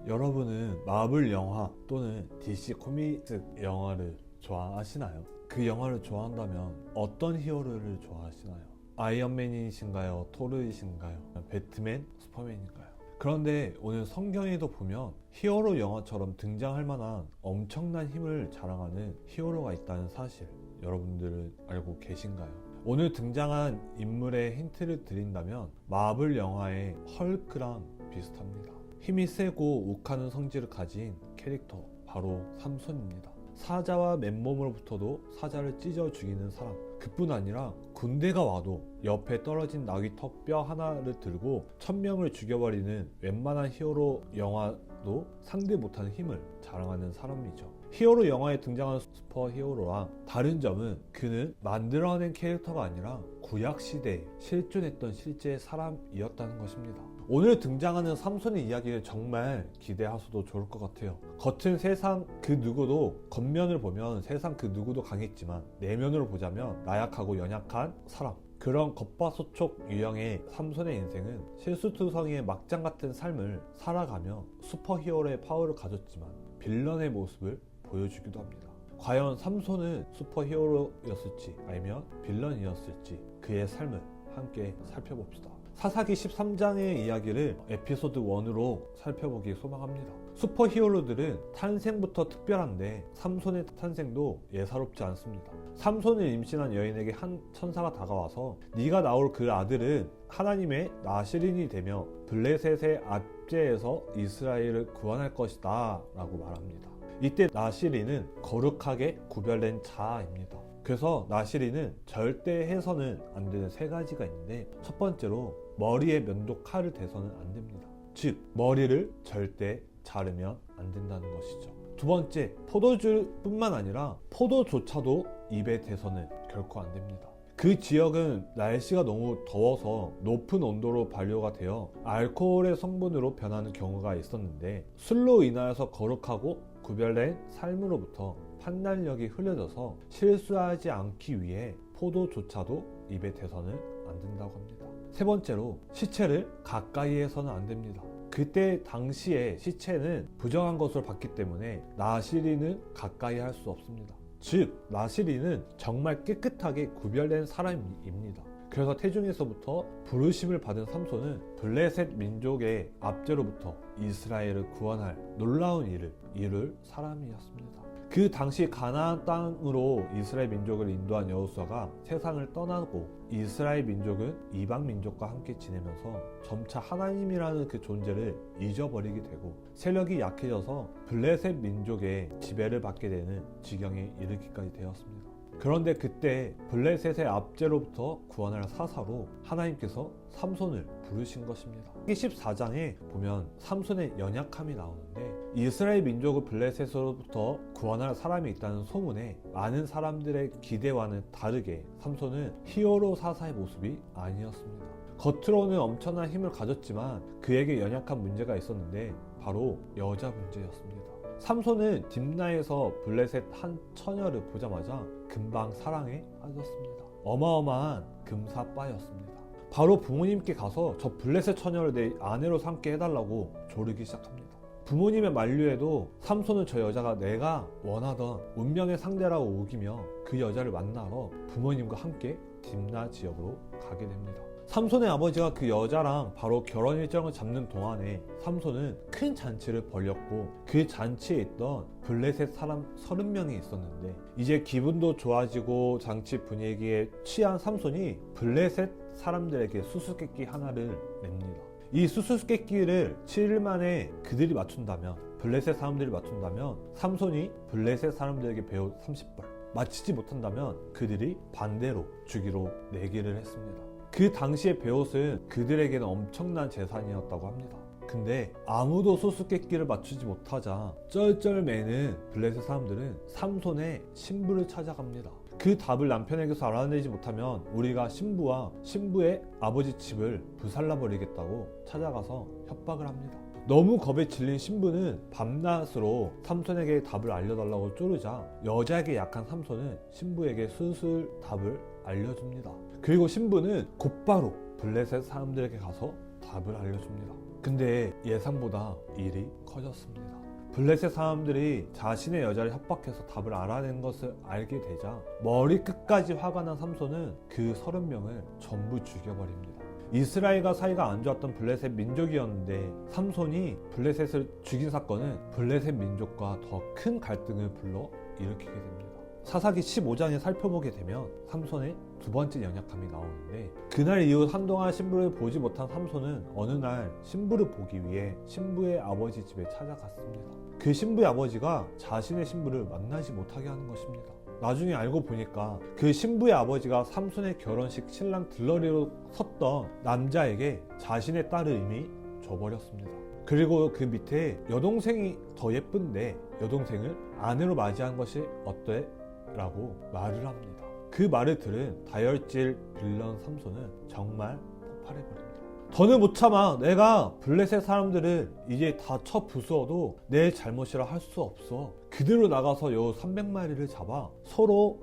여러분은 마블 영화 또는 DC 코믹스 영화를 좋아하시나요? 그 영화를 좋아한다면 어떤 히어로를 좋아하시나요? 아이언맨이신가요? 토르이신가요? 배트맨? 슈퍼맨인가요? 그런데 오늘 성경에도 보면 히어로 영화처럼 등장할 만한 엄청난 힘을 자랑하는 히어로가 있다는 사실, 여러분들은 알고 계신가요? 오늘 등장한 인물의 힌트를 드린다면 마블 영화의 헐크랑 비슷합니다. 힘이 세고 욱하는 성질을 가진 캐릭터, 바로 삼손입니다. 사자와 맨몸으로부터도 사자를 찢어 죽이는 사람, 그뿐 아니라 군대가 와도 옆에 떨어진 나귀 턱뼈 하나를 들고 1000명을 죽여버리는 웬만한 히어로 영화도 상대 못하는 힘을 자랑하는 사람이죠. 히어로 영화에 등장하는 슈퍼 히어로랑 다른 점은 그는 만들어낸 캐릭터가 아니라 구약시대에 실존했던 실제 사람이었다는 것입니다. 오늘 등장하는 삼손의 이야기를 정말 기대하셔도 좋을 것 같아요. 겉은 세상 그 누구도, 겉면을 보면 세상 그 누구도 강했지만 내면으로 보자면 나약하고 연약한 사람, 그런 겉바속촉 유형의 삼손의 인생은 실수투성이의 막장 같은 삶을 살아가며 슈퍼히어로의 파워를 가졌지만 빌런의 모습을 보여주기도 합니다. 과연 삼손은 슈퍼히어로였을지 아니면 빌런이었을지 그의 삶을 함께 살펴봅시다. 사사기 13장의 이야기를 에피소드 1으로 살펴보기 소망합니다. 슈퍼히어로들은 탄생부터 특별한데 삼손의 탄생도 예사롭지 않습니다. 삼손을 임신한 여인에게 한 천사가 다가와서 네가 낳을 그 아들은 하나님의 나시린이 되며 블레셋의 압제에서 이스라엘을 구원할 것이다 라고 말합니다. 이때 나시린은 거룩하게 구별된 자아입니다. 그래서 나시린은 절대 해서는 안 되는 3가지가 있는데, 첫 번째로 머리에 면도 칼을 대서는 안 됩니다. 즉 머리를 절대 자르면 안 된다는 것이죠. 두 번째, 포도주뿐만 아니라 포도조차도 입에 대서는 결코 안 됩니다. 그 지역은 날씨가 너무 더워서 높은 온도로 발효가 되어 알코올의 성분으로 변하는 경우가 있었는데, 술로 인하여서 거룩하고 구별된 삶으로부터 판단력이 흐려져서 실수하지 않기 위해 포도조차도 입에 대서는 안 된다고 합니다. 세 번째로, 시체를 가까이 해서는 안 됩니다. 그때 당시에 시체는 부정한 것으로 봤기 때문에 나시린은 가까이 할 수 없습니다. 즉 나시린은 정말 깨끗하게 구별된 사람입니다. 그래서 태중에서부터 부르심을 받은 삼손은 블레셋 민족의 압제로부터 이스라엘을 구원할 놀라운 일을 이룰 사람이었습니다. 그 당시 가나안 땅으로 이스라엘 민족을 인도한 여호수아가 세상을 떠나고 이스라엘 민족은 이방 민족과 함께 지내면서 점차 하나님이라는 그 존재를 잊어버리게 되고 세력이 약해져서 블레셋 민족의 지배를 받게 되는 지경에 이르기까지 되었습니다. 그런데 그때 블레셋의 압제로부터 구원할 사사로 하나님께서 삼손을 부르신 것입니다. 14장에 보면 삼손의 연약함이 나오는데, 이스라엘 민족을 블레셋으로부터 구원할 사람이 있다는 소문에 많은 사람들의 기대와는 다르게 삼손은 히어로 사사의 모습이 아니었습니다. 겉으로는 엄청난 힘을 가졌지만 그에게 연약한 문제가 있었는데 바로 여자 문제였습니다. 삼손은 딥나에서 블레셋 한 처녀를 보자마자 금방 사랑에 빠졌습니다. 어마어마한 금사빠였습니다. 바로 부모님께 가서 저 블레셋 처녀를 내 아내로 삼게 해달라고 조르기 시작합니다. 부모님의 만류에도 삼손은 저 여자가 내가 원하던 운명의 상대라고 우기며 그 여자를 만나러 부모님과 함께 딥나 지역으로 가게 됩니다. 삼손의 아버지가 그 여자랑 바로 결혼 일정을 잡는 동안에 삼손은 큰 잔치를 벌였고, 그 잔치에 있던 블레셋 사람 30명이 있었는데, 이제 기분도 좋아지고 장치 분위기에 취한 삼손이 블레셋 사람들에게 수수께끼 하나를 냅니다. 이 수수께끼를 7일 만에 그들이 맞춘다면, 블레셋 사람들이 맞춘다면 삼손이 블레셋 사람들에게 배운 30벌, 맞히지 못한다면 그들이 반대로 주기로 내기를 했습니다. 그 당시의 베옷은 그들에게는 엄청난 재산이었다고 합니다. 근데 아무도 수수께끼를 맞추지 못하자 쩔쩔매는 블레셋 사람들은 삼손의 신부를 찾아갑니다. 그 답을 남편에게서 알아내지 못하면 우리가 신부와 신부의 아버지 집을 불살라버리겠다고 찾아가서 협박을 합니다. 너무 겁에 질린 신부는 밤낮으로 삼손에게 답을 알려달라고 쪼르자 여자에게 약한 삼손은 신부에게 슬슬 답을 알려줍니다. 그리고 신부는 곧바로 블레셋 사람들에게 가서 답을 알려줍니다. 근데 예상보다 일이 커졌습니다. 블레셋 사람들이 자신의 여자를 협박해서 답을 알아낸 것을 알게 되자 머리 끝까지 화가 난 삼손은 그 30명을 전부 죽여버립니다. 이스라엘과 사이가 안 좋았던 블레셋 민족이었는데 삼손이 블레셋을 죽인 사건은 블레셋 민족과 더 큰 갈등을 불러 일으키게 됩니다. 사사기 15장에 살펴보게 되면 삼손의 두 번째 연약함이 나오는데, 그날 이후 한동안 신부를 보지 못한 삼손은 어느 날 신부를 보기 위해 신부의 아버지 집에 찾아갔습니다. 그 신부의 아버지가 자신의 신부를 만나지 못하게 하는 것입니다. 나중에 알고 보니까 그 신부의 아버지가 삼손의 결혼식 신랑 들러리로 섰던 남자에게 자신의 딸을 이미 줘버렸습니다. 그리고 그 밑에 여동생이 더 예쁜데 여동생을 아내로 맞이한 것이 어때? 라고 말을 합니다. 그 말을 들은 다혈질 빌런 삼손은 정말 폭발해버립니다. 더는 못 참아. 내가 블레셋 사람들을 이제 다 쳐 부수어도 내 잘못이라 할 수 없어. 그대로 나가서 여 300마리를 잡아 서로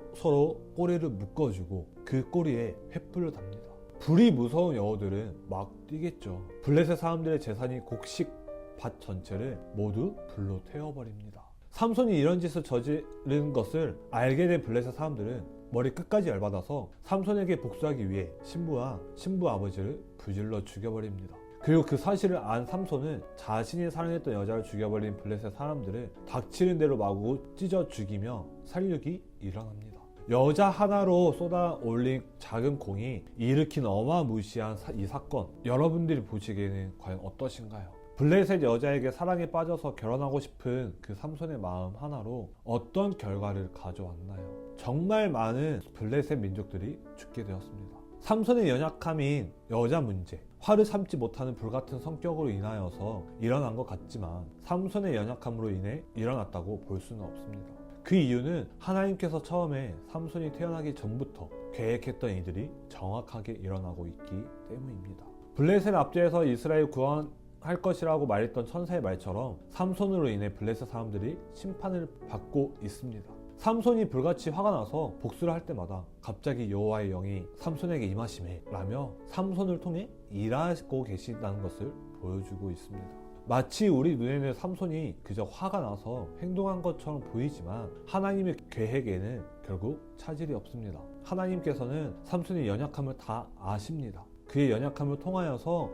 꼬리를 묶어주고 그 꼬리에 횃불을 답니다. 불이 무서운 여우들은 막 뛰겠죠. 블레셋 사람들의 재산이 곡식 밭 전체를 모두 불로 태워버립니다. 삼손이 이런 짓을 저지른 것을 알게 된 블레셋 사람들은 머리 끝까지 열받아서 삼손에게 복수하기 위해 신부와 신부 아버지를 불질러 죽여버립니다. 그리고 그 사실을 안 삼손은 자신이 사랑했던 여자를 죽여버린 블레셋 사람들을 닥치는 대로 마구 찢어 죽이며 살육이 일어납니다. 여자 하나로 쏟아 올린 작은 공이 일으킨 어마무시한 이 사건, 여러분들이 보시기에는 과연 어떠신가요? 블레셋 여자에게 사랑에 빠져서 결혼하고 싶은 그 삼손의 마음 하나로 어떤 결과를 가져왔나요? 정말 많은 블레셋 민족들이 죽게 되었습니다. 삼손의 연약함인 여자 문제, 화를 참지 못하는 불같은 성격으로 인하여서 일어난 것 같지만 삼손의 연약함으로 인해 일어났다고 볼 수는 없습니다. 그 이유는 하나님께서 처음에 삼손이 태어나기 전부터 계획했던 일들이 정확하게 일어나고 있기 때문입니다. 블레셋 압제에서 이스라엘 구원할 것이라고 말했던 천사의 말처럼 삼손으로 인해 블레셋 사람들이 심판을 받고 있습니다. 삼손이 불같이 화가 나서 복수를 할 때마다 갑자기 여호와의 영이 삼손에게 임하시매 라며 삼손을 통해 일하고 계시다는 것을 보여주고 있습니다. 마치 우리 눈에는 삼손이 그저 화가 나서 행동한 것처럼 보이지만 하나님의 계획에는 결국 차질이 없습니다. 하나님께서는 삼손의 연약함을 다 아십니다. 그의 연약함을 통하여서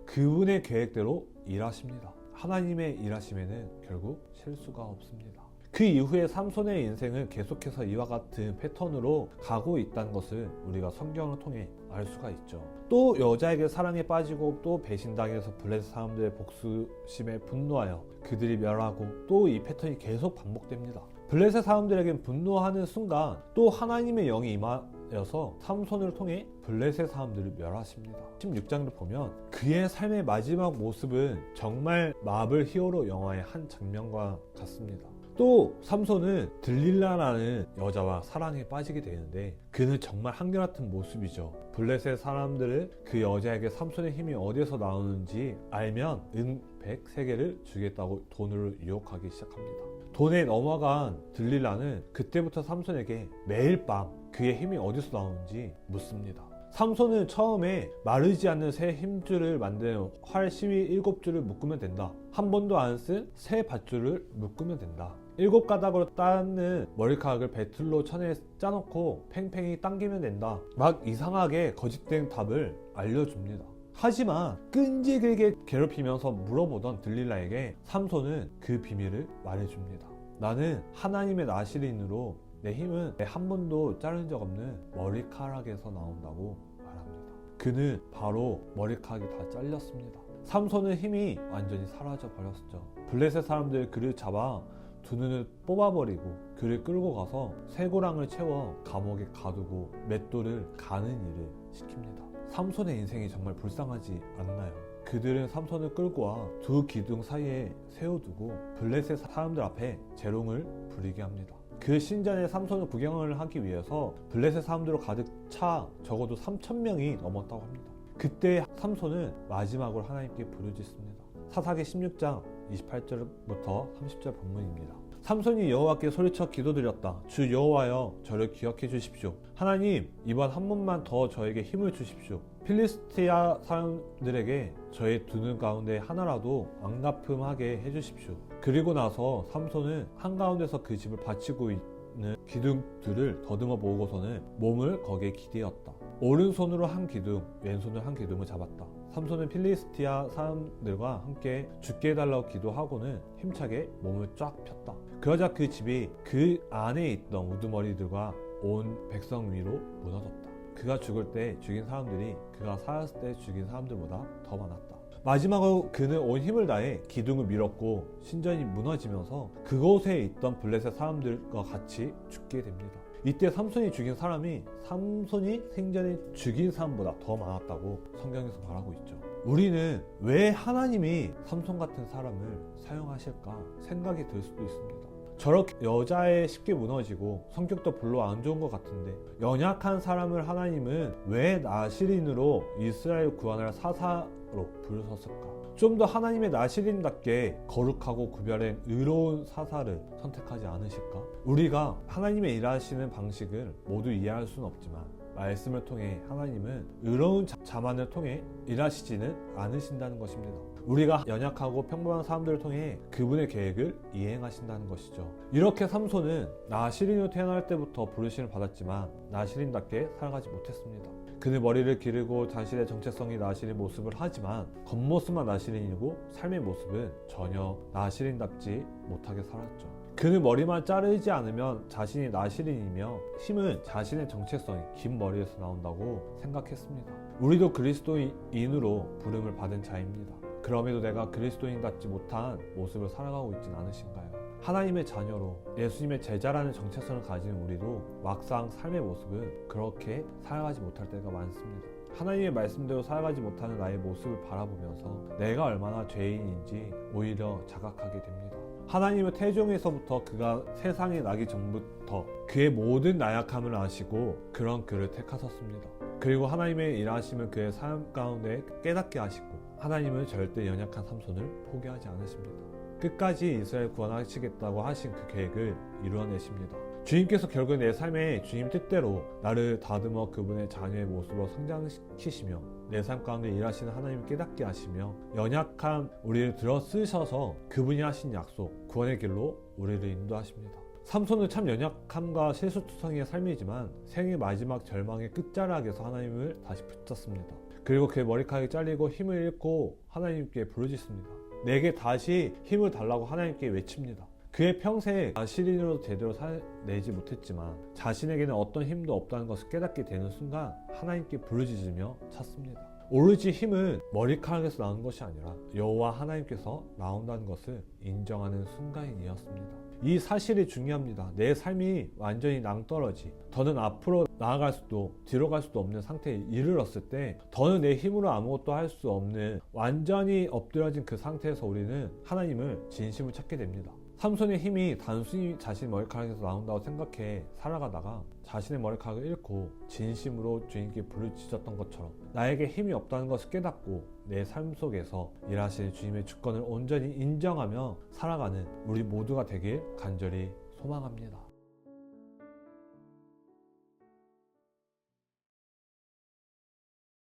그분의 계획대로 일하십니다. 하나님의 일하심에는 결국 실수가 없습니다. 그 이후에 삼손의 인생은 계속해서 이와 같은 패턴으로 가고 있다는 것을 우리가 성경을 통해 알 수가 있죠. 또 여자에게 사랑에 빠지고 또 배신당해서 블레셋 사람들의 복수심에 분노하여 그들이 멸하고 또 이 패턴이 계속 반복됩니다. 블레셋 사람들에겐 분노하는 순간 또 하나님의 영이 임하여서 삼손을 통해 블레셋 사람들을 멸하십니다. 16장을 보면 그의 삶의 마지막 모습은 정말 마블 히어로 영화의 한 장면과 같습니다. 또 삼손은 들릴라라는 여자와 사랑에 빠지게 되는데 그는 정말 한결같은 모습이죠. 블레셋 사람들은 그 여자에게 삼손의 힘이 어디에서 나오는지 알면 은 103개를 주겠다고 돈으로 유혹하기 시작합니다. 돈에 넘어간 들릴라는 그때부터 삼손에게 매일 밤 그의 힘이 어디서 나오는지 묻습니다. 삼손은 처음에 마르지 않는 새 힘줄을 만든 활 시위 7줄을 묶으면 된다. 한 번도 안 쓴 새 밧줄을 묶으면 된다. 7가닥으로 따는 머리카락을 배틀로 천에 짜놓고 팽팽히 당기면 된다. 막 이상하게 거짓된 답을 알려줍니다. 하지만 끈질기게 괴롭히면서 물어보던 들릴라에게 삼손은 그 비밀을 말해줍니다. 나는 하나님의 나시린으로 내 힘은 한 번도 자른 적 없는 머리카락에서 나온다고 말합니다. 그는 바로 머리카락이 다 잘렸습니다. 삼손의 힘이 완전히 사라져 버렸죠. 블레셋 사람들 그를 잡아 두 눈을 뽑아버리고 그를 끌고 가서 쇠고랑을 채워 감옥에 가두고 맷돌을 가는 일을 시킵니다. 삼손의 인생이 정말 불쌍하지 않나요? 그들은 삼손을 끌고 와 두 기둥 사이에 세워두고 블레셋 사람들 앞에 재롱을 부리게 합니다. 그 신전에 삼손을 구경을 하기 위해서 블레셋 사람들로 가득 차 적어도 3,000명이 넘었다고 합니다. 그때 삼손은 마지막으로 하나님께 부르짖습니다. 사사기 16장 28절부터 30절 본문입니다. 삼손이 여호와께 소리쳐 기도드렸다. 주 여호와여 저를 기억해 주십시오. 하나님 이번 한 번만 더 저에게 힘을 주십시오. 필리스티아 사람들에게 저의 두 눈 가운데 하나라도 앙가품하게 해주십시오. 그리고 나서 삼손은 한가운데서 그 집을 바치고 있는 기둥들을 더듬어 모으고서는 몸을 거기에 기대었다. 오른손으로 한 기둥, 왼손으로 한 기둥을 잡았다. 삼손은 필리스티아 사람들과 함께 죽게 해달라고 기도하고는 힘차게 몸을 쫙 폈다. 그러자 그 집이 그 안에 있던 우두머리들과 온 백성 위로 무너졌다. 그가 죽을 때 죽인 사람들이 그가 살았을 때 죽인 사람들보다 더 많았다. 마지막으로 그는 온 힘을 다해 기둥을 밀었고 신전이 무너지면서 그곳에 있던 블레셋 사람들과 같이 죽게 됩니다. 이때 삼손이 죽인 사람이 삼손이 생전에 죽인 사람보다 더 많았다고 성경에서 말하고 있죠. 우리는 왜 하나님이 삼손 같은 사람을 사용하실까 생각이 들 수도 있습니다. 저렇게 여자에 쉽게 무너지고 성격도 별로 안 좋은 것 같은데 연약한 사람을 하나님은 왜 나시린으로 이스라엘 구원할 사사로 부르셨을까? 좀 더 하나님의 나시린답게 거룩하고 구별된 의로운 사사를 선택하지 않으실까? 우리가 하나님의 일하시는 방식을 모두 이해할 수는 없지만 말씀을 통해 하나님은 의로운 자만을 통해 일하시지는 않으신다는 것입니다. 우리가 연약하고 평범한 사람들을 통해 그분의 계획을 이행하신다는 것이죠. 이렇게 삼손은 나시린으로 태어날 때부터 부르심을 받았지만 나시린답게 살아가지 못했습니다. 그는 머리를 기르고 자신의 정체성이 나시린 모습을 하지만 겉모습만 나시린이고 삶의 모습은 전혀 나시린답지 못하게 살았죠. 그는 머리만 자르지 않으면 자신이 나시린이며 힘은 자신의 정체성이 긴 머리에서 나온다고 생각했습니다. 우리도 그리스도인으로 부름을 받은 자입니다. 그럼에도 내가 그리스도인답지 못한 모습을 살아가고 있진 않으신가요? 하나님의 자녀로 예수님의 제자라는 정체성을 가진 우리도 막상 삶의 모습은 그렇게 살아가지 못할 때가 많습니다. 하나님의 말씀대로 살아가지 못하는 나의 모습을 바라보면서 내가 얼마나 죄인인지 오히려 자각하게 됩니다. 하나님은 태중에서부터 그가 세상에 나기 전부터 그의 모든 나약함을 아시고 그런 그를 택하셨습니다. 그리고 하나님의 일하심을 그의 삶 가운데 깨닫게 하시고 하나님은 절대 연약한 삼손을 포기하지 않으십니다. 끝까지 이스라엘 구원하시겠다고 하신 그 계획을 이루어내십니다. 주님께서 결국 내 삶에 주님 뜻대로 나를 다듬어 그분의 자녀의 모습으로 성장시키시며 내 삶 가운데 일하시는 하나님을 깨닫게 하시며 연약한 우리를 들어 쓰셔서 그분이 하신 약속, 구원의 길로 우리를 인도하십니다. 삼손은 참 연약함과 실수투성이의 삶이지만 생의 마지막 절망의 끝자락에서 하나님을 다시 붙잡습니다. 그리고 그의 머리카락이 잘리고 힘을 잃고 하나님께 부르짖습니다. 내게 다시 힘을 달라고 하나님께 외칩니다. 그의 평생 나시린으로 제대로 살내지 못했지만 자신에게는 어떤 힘도 없다는 것을 깨닫게 되는 순간 하나님께 부르짖으며 찾습니다. 오로지 힘은 머리카락에서 나오는 것이 아니라 여호와 하나님께서 나온다는 것을 인정하는 순간이었습니다. 이 사실이 중요합니다. 내 삶이 완전히 낭떠러지, 더는 앞으로 나아갈 수도 뒤로 갈 수도 없는 상태에 이르렀을 때 더는 내 힘으로 아무것도 할 수 없는 완전히 엎드려진 그 상태에서 우리는 하나님을 진심으로 찾게 됩니다. 삼손의 힘이 단순히 자신의 머리카락에서 나온다고 생각해 살아가다가 자신의 머리카락을 잃고 진심으로 주님께 부르짖었던 것처럼 나에게 힘이 없다는 것을 깨닫고 내 삶 속에서 일하시는 주님의 주권을 온전히 인정하며 살아가는 우리 모두가 되길 간절히 소망합니다.